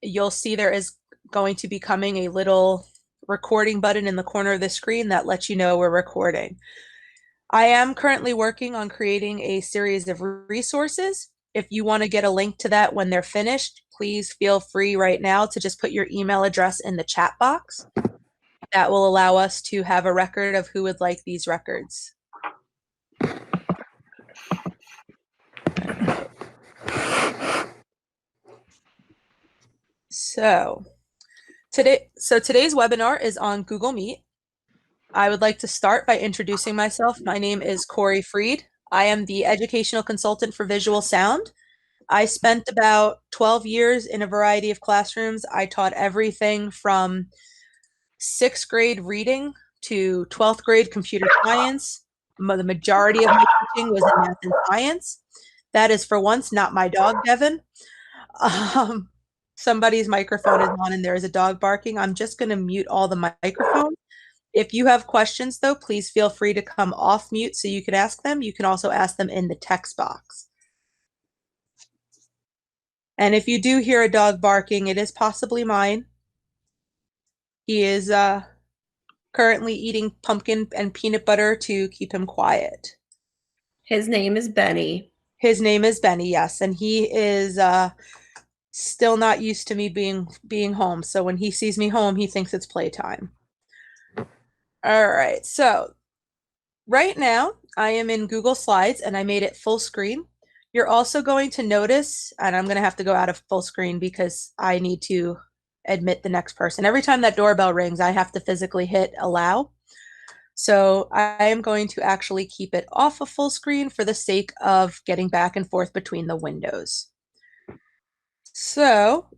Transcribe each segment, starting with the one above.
you'll see there is going to be coming a little recording button in the corner of the screen that lets you know we're recording. I am currently working on creating a series of resources. If you want to get a link to that when they're finished, please feel free right now to just put your email address in the chat box. That will allow us to have a record of who would like these records. So today's webinar is on Google Meet. I would like to start by introducing myself. My name is Corey Freed. I am the educational consultant for visual sound. I spent about 12 years in a variety of classrooms. I taught everything from 6th grade reading to 12th grade computer science. The majority of my teaching was in math and science. That is for once not my dog, Devin. Somebody's microphone is on and there is a dog barking. I'm just going to mute all the microphones. If you have questions, though, please feel free to come off mute so you can ask them. You can also ask them in the text box. And if you do hear a dog barking, it is possibly mine. He is currently eating pumpkin and peanut butter to keep him quiet. His name is Benny. His name is Benny, yes. And he is still not used to me being home. So when he sees me home, he thinks it's playtime. All right, so right now I am in Google Slides and I made it full screen. You're also going to notice, and I'm going to have to go out of full screen because I need to admit the next person. Every time that doorbell rings, I have to physically hit allow. So I am going to actually keep it off of full screen for the sake of getting back and forth between the windows. So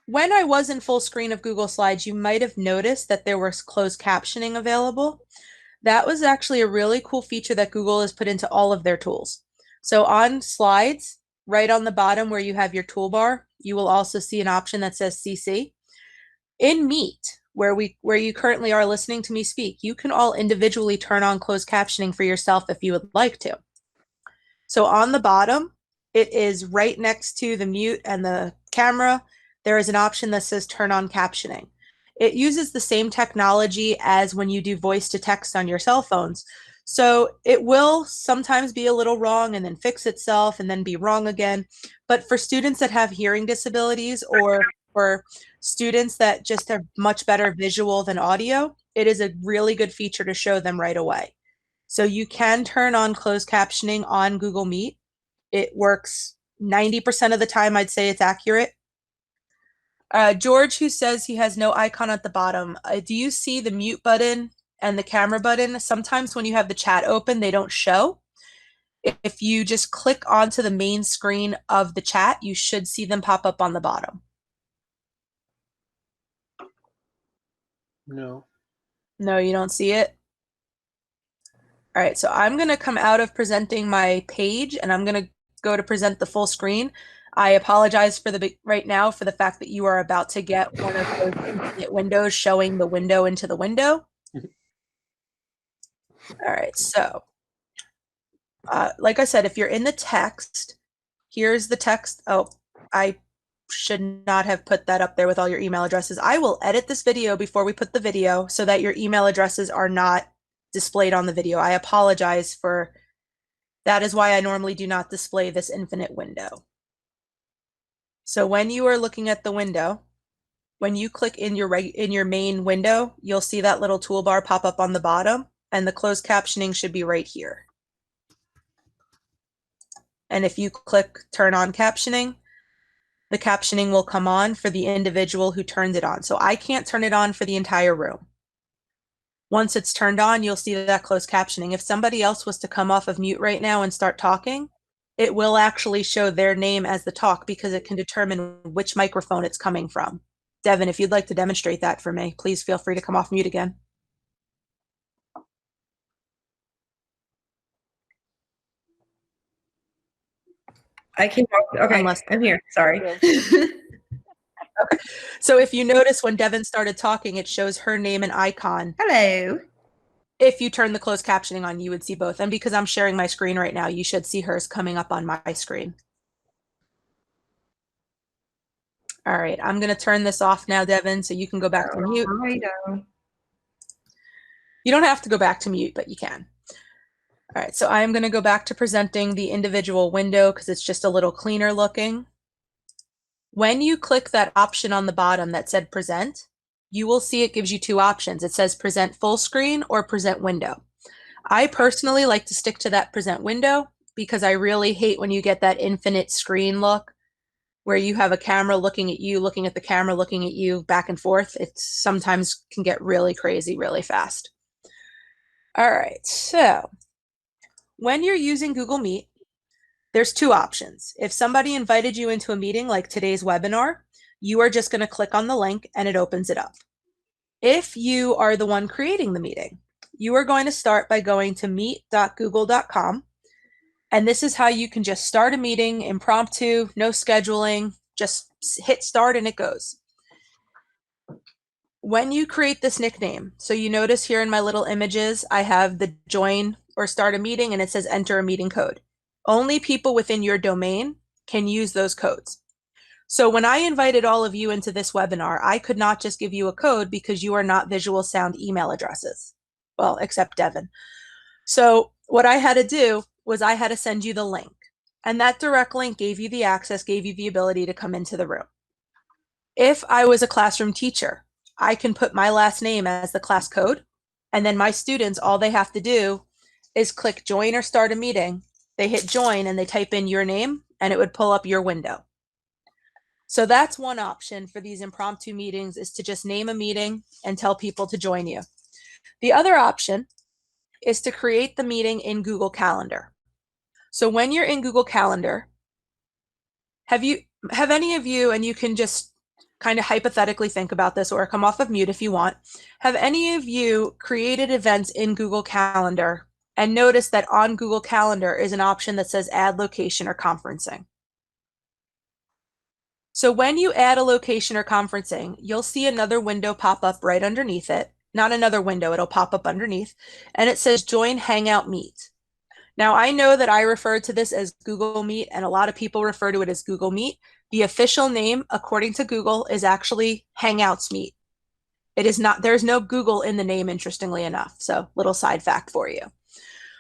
when I was in full screen of Google Slides, you might have noticed that there was closed captioning available. That was actually a really cool feature that Google has put into all of their tools. So on Slides, right on the bottom where you have your toolbar, you will also see an option that says CC. In Meet, where you currently are listening to me speak, you can all individually turn on closed captioning for yourself if you would like to. So on the bottom, it is right next to the mute and the camera. There is an option that says turn on captioning. It uses the same technology as when you do voice to text on your cell phones. So it will sometimes be a little wrong and then fix itself and then be wrong again. But for students that have hearing disabilities or for students that just are much better visual than audio, it is a really good feature to show them right away. So you can turn on closed captioning on Google Meet. It works 90% of the time. I'd say it's accurate. George, who says he has no icon at the bottom, do you see the mute button and the camera button? Sometimes when you have the chat open, they don't show. If you just click onto the main screen of the chat, you should see them pop up on the bottom. No. No, you don't see it? All right, so I'm going to come out of presenting my page and I'm going to go to present the full screen. I apologize for right now for the fact that you are about to get one of those infinite windows showing the window into the window. All right, so like I said, if you're in the text, here's the text. Oh, I should not have put that up there with all your email addresses. I will edit this video before we put the video so that your email addresses are not displayed on the video. I apologize for that. Is why I normally do not display this infinite window. So when you are looking at the window, when you click in your main window, you'll see that little toolbar pop up on the bottom, and the closed captioning should be right here. And if you click turn on captioning, the captioning will come on for the individual who turned it on. So I can't turn it on for the entire room. Once it's turned on, you'll see that closed captioning. If somebody else was to come off of mute right now and start talking, it will actually show their name as the talk because it can determine which microphone it's coming from. Devin, if you'd like to demonstrate that for me, please feel free to come off mute again. I can, okay, I'm here, sorry. Okay. So if you notice when Devin started talking, it shows her name and icon. Hello. If you turn the closed captioning on, you would see both. And because I'm sharing my screen right now, you should see hers coming up on my screen. All right, I'm going to turn this off now, Devin, so you can go back to mute. Righto. You don't have to go back to mute, but you can. All right, so I'm going to go back to presenting the individual window because it's just a little cleaner looking. When you click that option on the bottom that said present, you will see it gives you two options. It says present full screen or present window. I personally like to stick to that present window because I really hate when you get that infinite screen look where you have a camera looking at you, looking at the camera, looking at you back and forth. It sometimes can get really crazy really fast. All right, so when you're using Google Meet, there's two options. If somebody invited you into a meeting like today's webinar, you are just going to click on the link and it opens it up. If you are the one creating the meeting, you are going to start by going to meet.google.com. And this is how you can just start a meeting, impromptu, no scheduling, just hit start and it goes. When you create this nickname, so you notice here in my little images, I have the join or start a meeting and it says enter a meeting code. Only people within your domain can use those codes. So when I invited all of you into this webinar, I could not just give you a code because you are not visual sound email addresses. Well, except Devin. So what I had to do was I had to send you the link. And that direct link gave you the access, gave you the ability to come into the room. If I was a classroom teacher, I can put my last name as the class code. And then my students, all they have to do is click join or start a meeting. They hit join and they type in your name and it would pull up your window. So that's one option for these impromptu meetings, is to just name a meeting and tell people to join you. The other option is to create the meeting in Google Calendar. So when you're in Google Calendar, have any of you, and you can just kind of hypothetically think about this or come off of mute if you want, have any of you created events in Google Calendar and noticed that on Google Calendar is an option that says add location or conferencing? So when you add a location or conferencing, you'll see another window pop up right underneath it. Not another window, it'll pop up underneath, and it says join Hangout Meet. Now, I know that I refer to this as Google Meet, and a lot of people refer to it as Google Meet. The official name, according to Google, is actually Hangouts Meet. It is not, there's no Google in the name, interestingly enough. So, little side fact for you.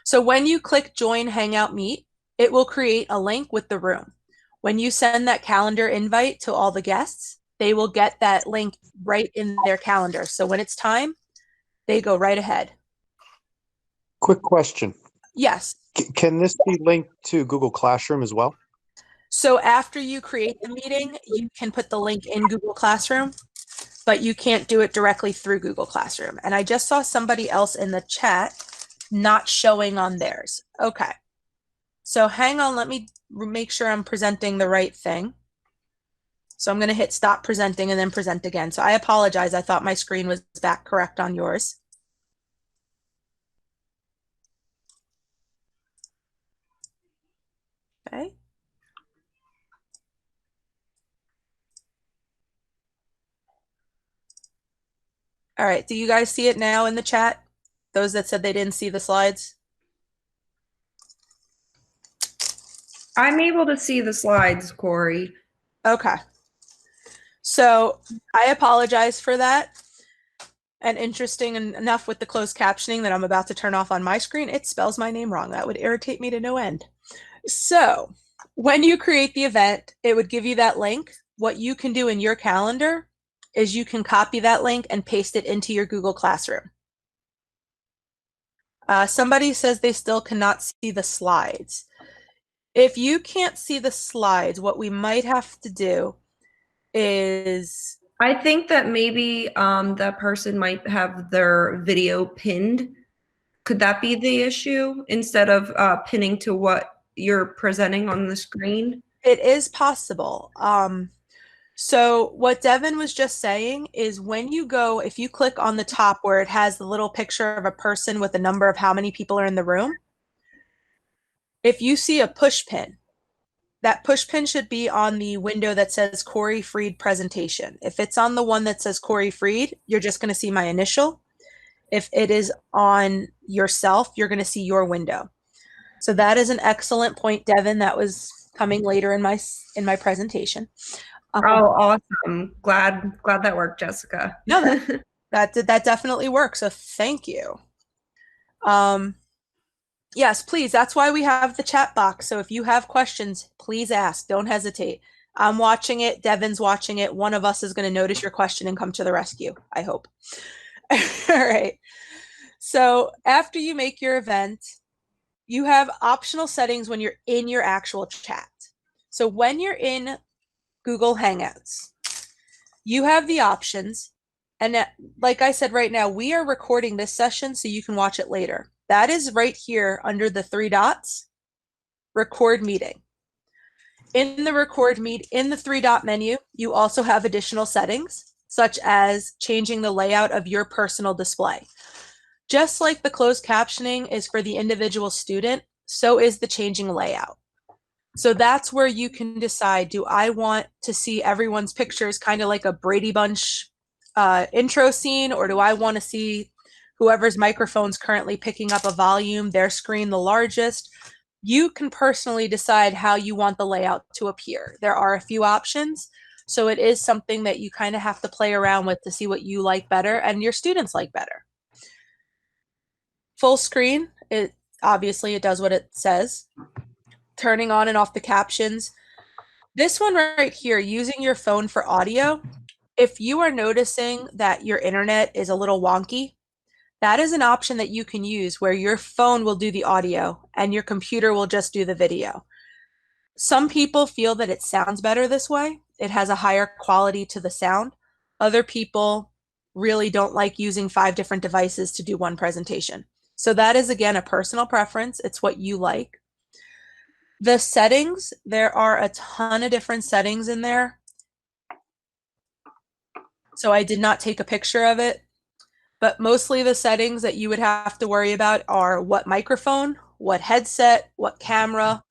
So, when you click Join Hangout Meet, it will create a link with the room. When you send that calendar invite to all the guests, they will get that link right in their calendar. So, when it's time, they go right ahead. Quick question. Yes. Can this be linked to Google Classroom as well? So after you create the meeting, you can put the link in Google Classroom, but you can't do it directly through Google Classroom. And I just saw somebody else in the chat not showing on theirs. Okay. So hang on, let me make sure I'm presenting the right thing. So I'm going to hit stop presenting and then present again. So I apologize. I thought my screen was back correct on yours. Okay. All right. Do you guys see it now in the chat? Those that said they didn't see the slides? I'm able to see the slides, Corey. Okay. So I apologize for that. And interesting enough, with the closed captioning that I'm about to turn off on my screen, it spells my name wrong. That would irritate me to no end. So when you create the event, it would give you that link. What you can do in your calendar is you can copy that link and paste it into your Google Classroom. Somebody says they still cannot see the slides. If you can't see the slides, what we might have to do is... I think that maybe that person might have their video pinned. Could that be the issue instead of pinning to what you're presenting on the screen? It is possible. So what Devin was just saying is when you go, if you click on the top where it has the little picture of a person with a number of how many people are in the room, if you see a push pin, that push pin should be on the window that says Corey Freed presentation. If it's on the one that says Corey Freed, you're just going to see my initial. If it is on yourself, you're going to see your window. So that is an excellent point, Devin. That was coming later in my presentation. Oh, awesome. Glad that worked, Jessica. No, that definitely works. So thank you. Yes, please. That's why we have the chat box. So if you have questions, please ask. Don't hesitate. I'm watching it. Devin's watching it. One of us is going to notice your question and come to the rescue, I hope. All right. So after you make your event, you have optional settings when you're in your actual chat. So when you're in Google Hangouts, you have the options. And like I said, right now, we are recording this session so you can watch it later. That is right here under the three dots, record meeting. In the three dot menu, you also have additional settings, such as changing the layout of your personal display. Just like the closed captioning is for the individual student, so is the changing layout. So that's where you can decide, do I want to see everyone's pictures kind of like a Brady Bunch intro scene, or do I want to see whoever's microphone's currently picking up a volume, their screen the largest? You can personally decide how you want the layout to appear. There are a few options, so it is something that you kind of have to play around with to see what you like better and your students like better. Full screen, obviously it does what it says. Turning on and off the captions. This one right here, using your phone for audio, if you are noticing that your internet is a little wonky, that is an option that you can use where your phone will do the audio and your computer will just do the video. Some people feel that it sounds better this way. It has a higher quality to the sound. Other people really don't like using 5 different devices to do one presentation. So that is, again, a personal preference. It's what you like. The settings, there are a ton of different settings in there. So I did not take a picture of it, but mostly the settings that you would have to worry about are what microphone, what headset, what camera.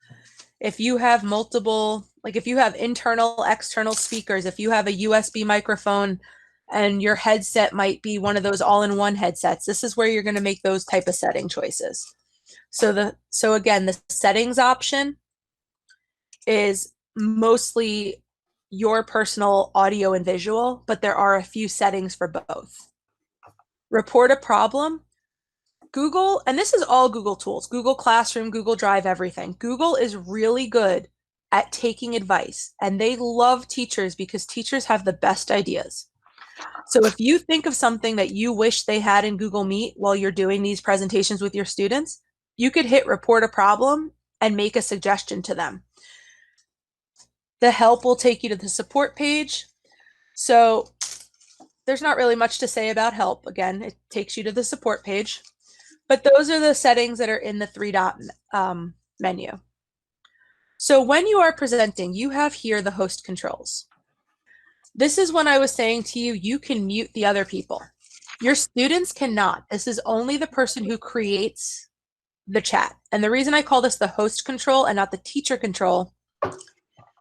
If you have multiple, like if you have internal, external speakers, if you have a USB microphone and your headset might be one of those all-in-one headsets, this is where you're going to make those type of setting choices. So again, the settings option is mostly your personal audio and visual, but there are a few settings for both. Report a problem. Google, and this is all Google tools, Google Classroom, Google Drive, everything. Google is really good at taking advice, and they love teachers because teachers have the best ideas. So if you think of something that you wish they had in Google Meet while you're doing these presentations with your students, you could hit report a problem and make a suggestion to them. The help will take you to the support page. So there's not really much to say about help. Again, it takes you to the support page. But those are the settings that are in the three dot menu. So when you are presenting, you have here the host controls. This is when I was saying to you, you can mute the other people. Your students cannot. This is only the person who creates the chat. And the reason I call this the host control and not the teacher control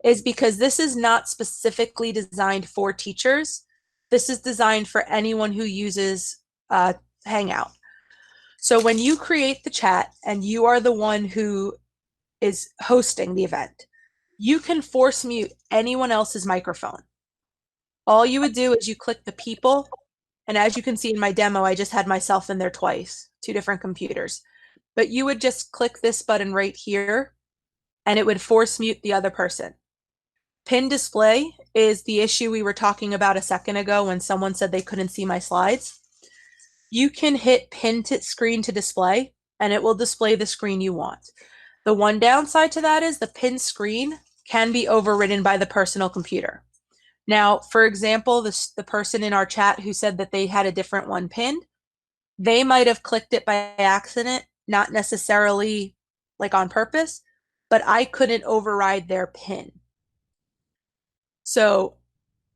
is because this is not specifically designed for teachers. This is designed for anyone who uses Hangout. So when you create the chat and you are the one who is hosting the event, you can force mute anyone else's microphone. All you would do is you click the people, and as you can see in my demo, I just had myself in there twice, 2 different computers. But you would just click this button right here, and it would force mute the other person. Pin display is the issue we were talking about a second ago when someone said they couldn't see my slides. You can hit pin to screen to display, and it will display the screen you want. The one downside to that is the pin screen can be overridden by the personal computer. Now, for example, the person in our chat who said that they had a different one pinned, they might have clicked it by accident, not necessarily like on purpose, but I couldn't override their pin. So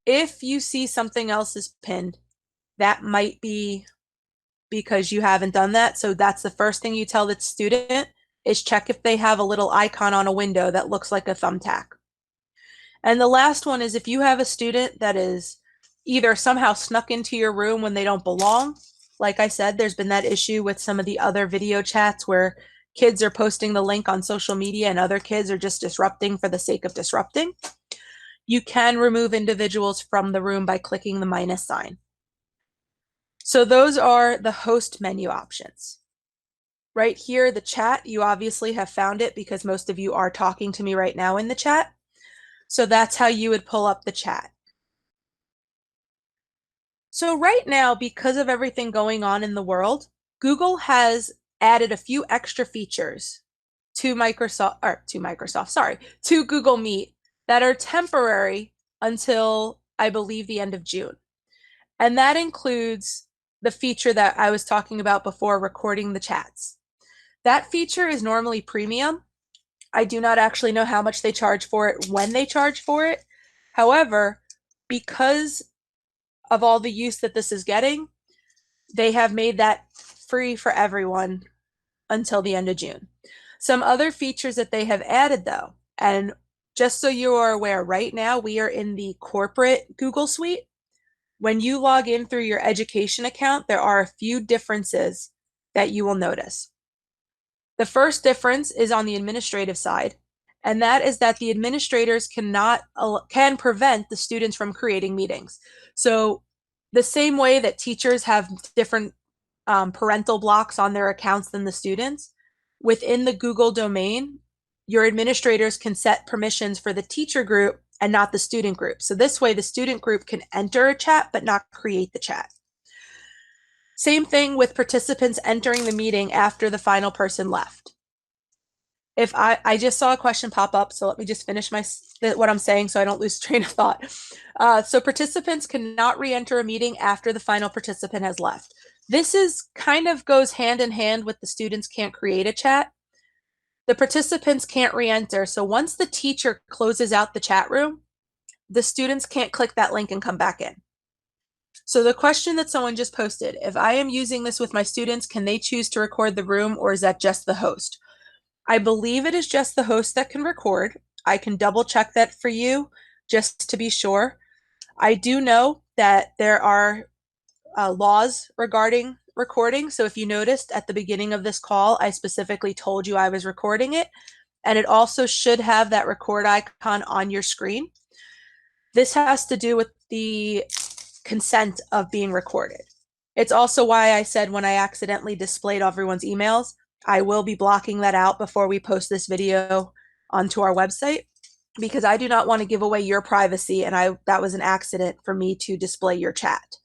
if you see something else is pinned, that might be because you haven't done that. So that's the first thing you tell the student is check if they have a little icon on a window that looks like a thumbtack. And the last one is if you have a student that is either somehow snuck into your room when they don't belong. Like I said, there's been that issue with some of the other video chats where kids are posting the link on social media and other kids are just disrupting for the sake of disrupting. you can remove individuals from the room by clicking the minus sign. So those are the host menu options. Right here, the chat, you obviously have found it because most of you are talking to me right now in the chat. So that's how you would pull up the chat. So right now, because of everything going on in the world, Google has added a few extra features to Google Meet that are temporary until I believe the end of June. And that includes the feature that I was talking about before, recording the chats. That feature is normally premium. I do not actually know how much they charge for it, when they charge for it. However, because of all the use that this is getting, they have made that free for everyone until the end of June. Some other features that they have added though, and just so you are aware, right now we are in the corporate Google Suite. When you log in through your education account, there are a few differences that you will notice. The first difference is on the administrative side, and that is that the administrators can prevent the students from creating meetings. So the same way that teachers have different parental blocks on their accounts than the students, within the Google domain, your administrators can set permissions for the teacher group and not the student group. So this way the student group can enter a chat but not create the chat. Same thing with participants entering the meeting after the final person left. If I just saw a question pop up, so let me just finish what I'm saying so I don't lose train of thought. So participants cannot re-enter a meeting after the final participant has left. This is kind of goes hand in hand with the students can't create a chat. The participants can't re-enter. So once the teacher closes out the chat room, the students can't click that link and come back in. So the question that someone just posted, if I am using this with my students, can they choose to record the room, or is that just the host? I believe it is just the host that can record. I can double check that for you just to be sure. I do know that there are laws regarding recording. So if you noticed at the beginning of this call, I specifically told you I was recording it, and it also should have that record icon on your screen. This has to do with the consent of being recorded. It's also why I said when I accidentally displayed everyone's emails, I will be blocking that out before we post this video onto our website, because I do not want to give away your privacy, and that was an accident for me to display your chat.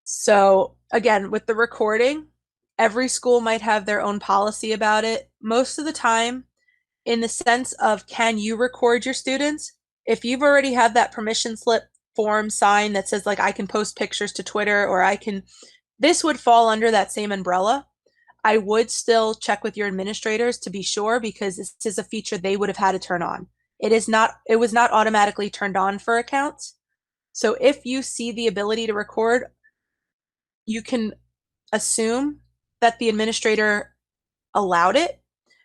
So again, with the recording, every school might have their own policy about it. Most of the time, in the sense of can you record your students, if you've already had that permission slip form sign that says like I can post pictures to Twitter, or this would fall under that same umbrella. I would still check with your administrators to be sure, because this is a feature they would have had to turn on. It was not automatically turned on for accounts. So if you see the ability to record, you can assume that the administrator allowed it.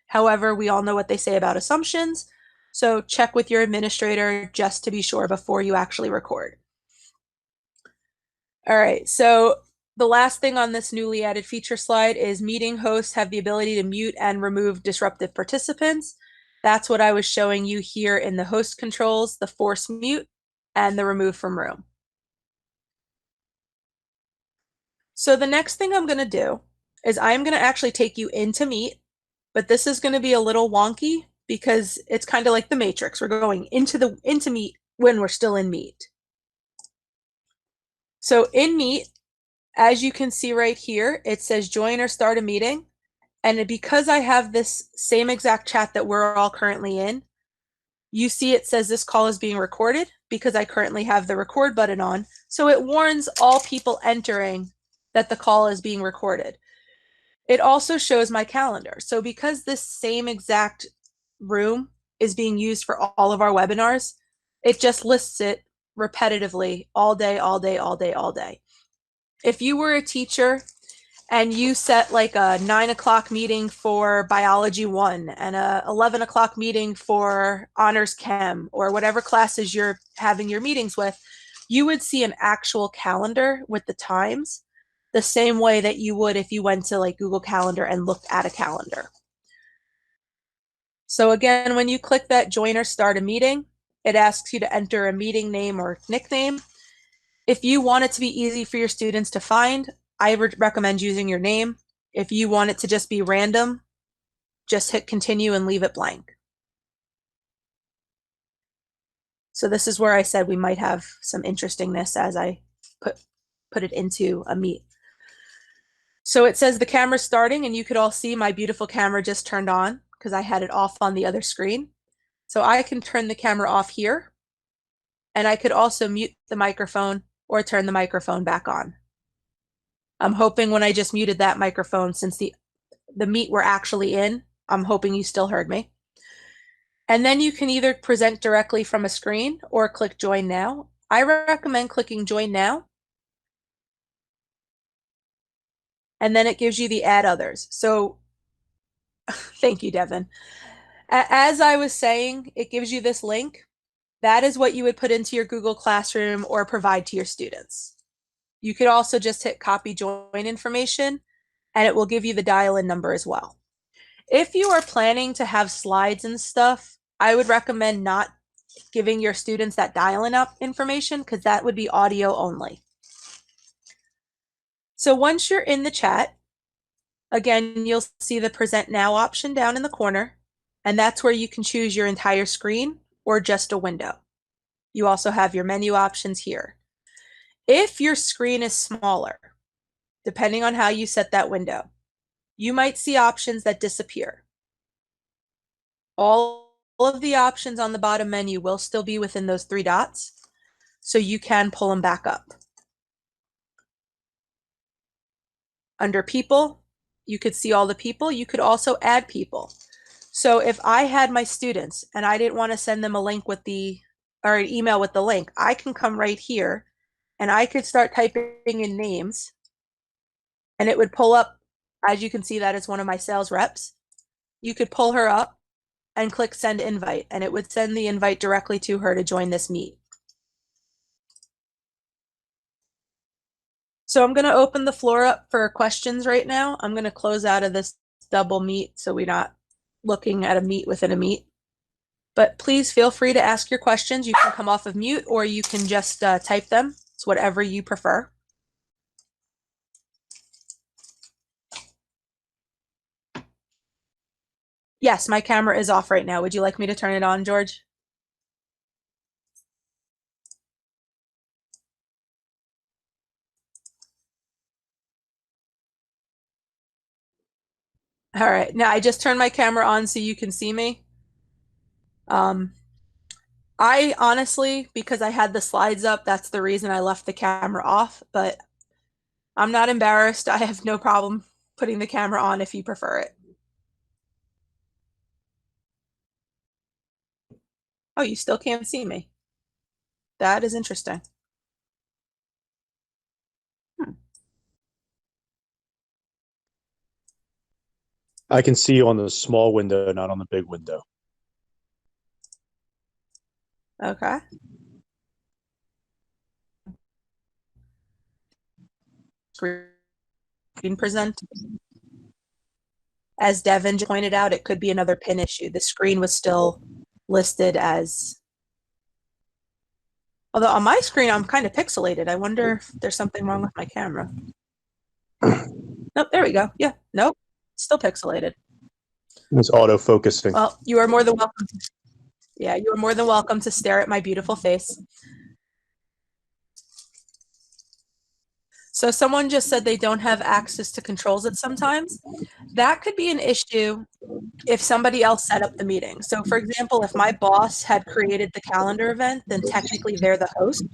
However, we all know what they say about assumptions. So check with your administrator just to be sure before you actually record. All right, so the last thing on this newly added feature slide is meeting hosts have the ability to mute and remove disruptive participants. That's what I was showing you here in the host controls, the force mute and the remove from room. So the next thing I'm going to do is I'm going to actually take you into Meet, but this is going to be a little wonky because it's kind of like the Matrix. We're going into Meet when we're still in Meet. So in Meet, as you can see right here, it says join or start a meeting. And because I have this same exact chat that we're all currently in, you see it says this call is being recorded because I currently have the record button on. So it warns all people entering that the call is being recorded. It also shows my calendar. So because this same exact room is being used for all of our webinars, it just lists it repetitively all day, all day, all day, all day. If you were a teacher and you set like a 9 o'clock meeting for biology 1 and a 11 o'clock meeting for honors chem, or whatever classes you're having your meetings with, you would see an actual calendar with the times, the same way that you would if you went to like Google Calendar and looked at a calendar. So again, when you click that join or start a meeting, it asks you to enter a meeting name or nickname. If you want it to be easy for your students to find, I would recommend using your name. If you want it to just be random, just hit continue and leave it blank. So this is where I said we might have some interestingness as I put it into a meet. So it says the camera's starting, and you could all see my beautiful camera just turned on because I had it off on the other screen. So I can turn the camera off here, and I could also mute the microphone or turn the microphone back on. I'm hoping when I just muted that microphone, since the meet we're actually in, I'm hoping you still heard me. And then you can either present directly from a screen or click join now. I recommend clicking join now. And then it gives you the add others. So thank you, Devin. As I was saying, it gives you this link. That is what you would put into your Google Classroom or provide to your students. You could also just hit copy join information, and it will give you the dial-in number as well. If you are planning to have slides and stuff, I would recommend not giving your students that dial-in up information because that would be audio only. So once you're in the chat, again, you'll see the present now option down in the corner, and that's where you can choose your entire screen or just a window. You also have your menu options here. If your screen is smaller, depending on how you set that window, you might see options that disappear. All of the options on the bottom menu will still be within those three dots, so you can pull them back up. Under people, you could see all the people. You could also add people. So if I had my students and I didn't want to send them a link with or an email with the link, I can come right here and I could start typing in names, and it would pull up, as you can see, that is one of my sales reps. You could pull her up and click send invite, and it would send the invite directly to her to join this meet. So I'm going to open the floor up for questions right now. I'm going to close out of this double meet so we're not looking at a meet within a meet. But please feel free to ask your questions. You can come off of mute or you can just type them. It's whatever you prefer. Yes, my camera is off right now. Would you like me to turn it on, George? All right, now I just turned my camera on so you can see me. I honestly, because I had the slides up, that's the reason I left the camera off, but I'm not embarrassed. I have no problem putting the camera on if you prefer it. Oh, you still can't see me. That is interesting. I can see you on the small window, not on the big window. Okay. Screen present. As Devin pointed out, it could be another pin issue. The screen was still listed as, although on my screen, I'm kind of pixelated. I wonder if there's something wrong with my camera. Nope, there we go. Yeah, nope, still pixelated. It's auto focusing. Well, you are more than welcome. Yeah, you are more than welcome to stare at my beautiful face. So someone just said they don't have access to controls at sometimes. That could be an issue if somebody else set up the meeting. So for example, if my boss had created the calendar event, then technically they're the host.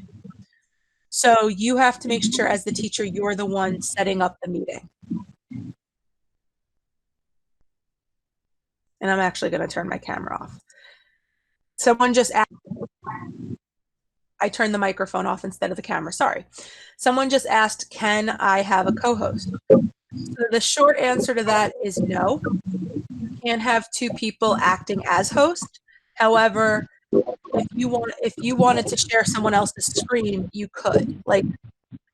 So you have to make sure as the teacher, you're the one setting up the meeting. And I'm actually going to turn my camera off. Someone just asked, I turned the microphone off instead of the camera. Sorry. Someone just asked, can I have a co-host? So the short answer to that is no. You can't have two people acting as host. However, if you wanted to share someone else's screen, you could. Like,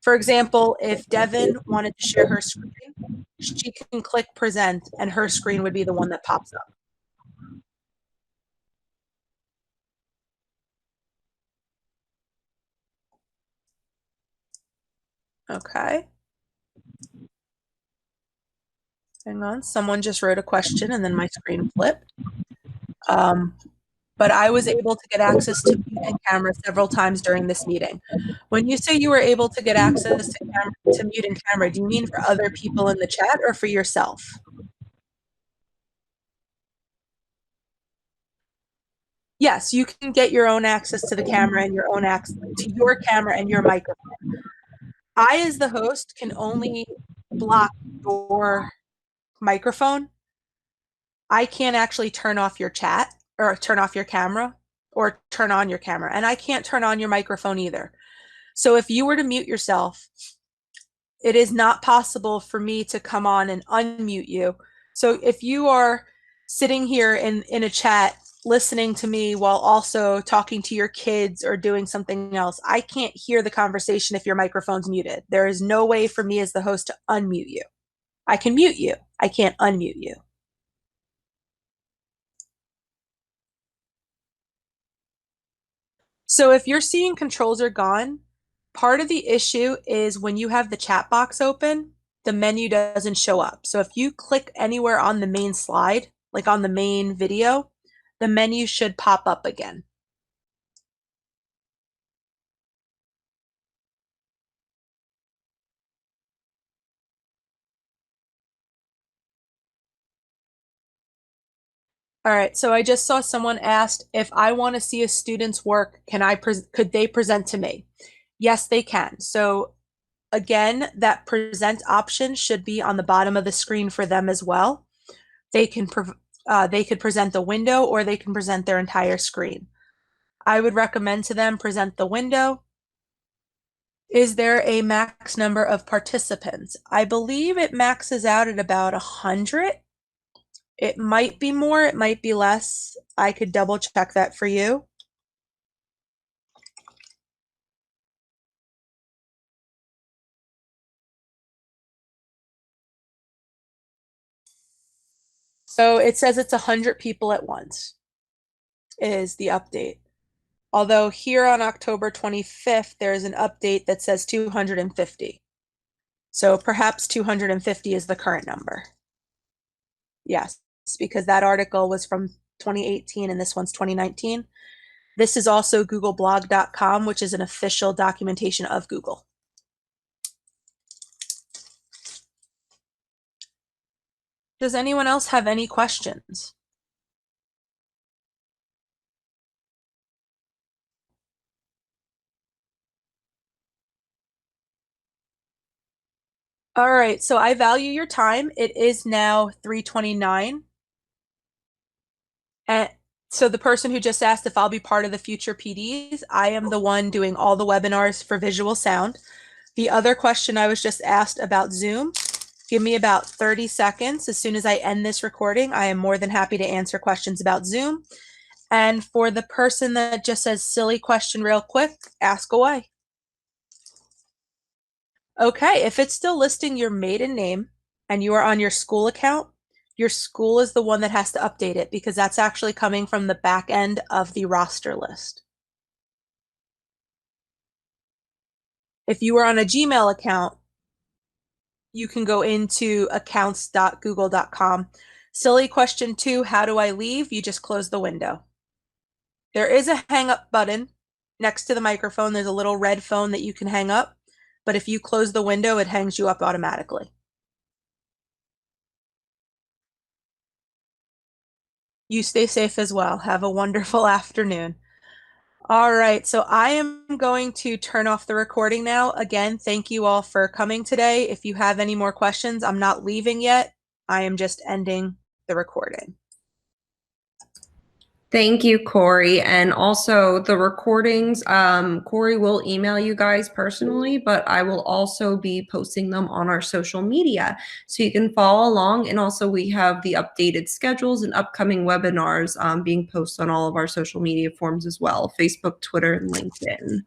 for example, if Devin wanted to share her screen, she can click present and her screen would be the one that pops up. Okay. Hang on, someone just wrote a question and then my screen flipped. But I was able to get access to mute and camera several times during this meeting. When you say you were able to get access to mute and camera, do you mean for other people in the chat or for yourself? Yes, you can get your own access to the camera and your own access to your camera and your microphone. I, as the host, can only block your microphone. I can't actually turn off your chat or turn off your camera or turn on your camera, and I can't turn on your microphone either. So if you were to mute yourself, it is not possible for me to come on and unmute you. So if you are sitting here in a chat listening to me while also talking to your kids or doing something else, I can't hear the conversation if your microphone's muted. There is no way for me as the host to unmute you. I can mute you. I can't unmute you. So if you're seeing controls are gone, part of the issue is when you have the chat box open, the menu doesn't show up. So if you click anywhere on the main slide, like on the main video, the menu should pop up again. All right, so I just saw someone asked if I want to see a student's work, could they present to me? Yes, they can. So again, that present option should be on the bottom of the screen for them as well. They could present the window or they can present their entire screen. I would recommend to them present the window. Is there a max number of participants? I believe it maxes out at about 100. It might be more, it might be less. I could double check that for you. So it says it's 100 people at once is the update. Although here on October 25th, there's an update that says 250. So perhaps 250 is the current number. Yes, because that article was from 2018 and this one's 2019. This is also googleblog.com, which is an official documentation of Google. Does anyone else have any questions? All right, so I value your time. It is now 3:29. And so the person who just asked if I'll be part of the future PDs, I am the one doing all the webinars for visual sound. The other question I was just asked about Zoom, give me about 30 seconds. As soon as I end this recording, I am more than happy to answer questions about Zoom. And for the person that just says silly question real quick, ask away. Okay, if it's still listing your maiden name and you are on your school account, your school is the one that has to update it because that's actually coming from the back end of the roster list. If you are on a Gmail account, you can go into accounts.google.com. Silly question 2, how do I leave? You just close the window. There is a hang up button next to the microphone. There's a little red phone that you can hang up, but if you close the window, it hangs you up automatically. You stay safe as well. Have a wonderful afternoon. All right, so I am going to turn off the recording now. Again, thank you all for coming today. If you have any more questions, I'm not leaving yet. I am just ending the recording. Thank you, Corey. And also the recordings, Corey will email you guys personally, but I will also be posting them on our social media. So you can follow along. And also we have the updated schedules and upcoming webinars being posted on all of our social media forms as well, Facebook, Twitter, and LinkedIn.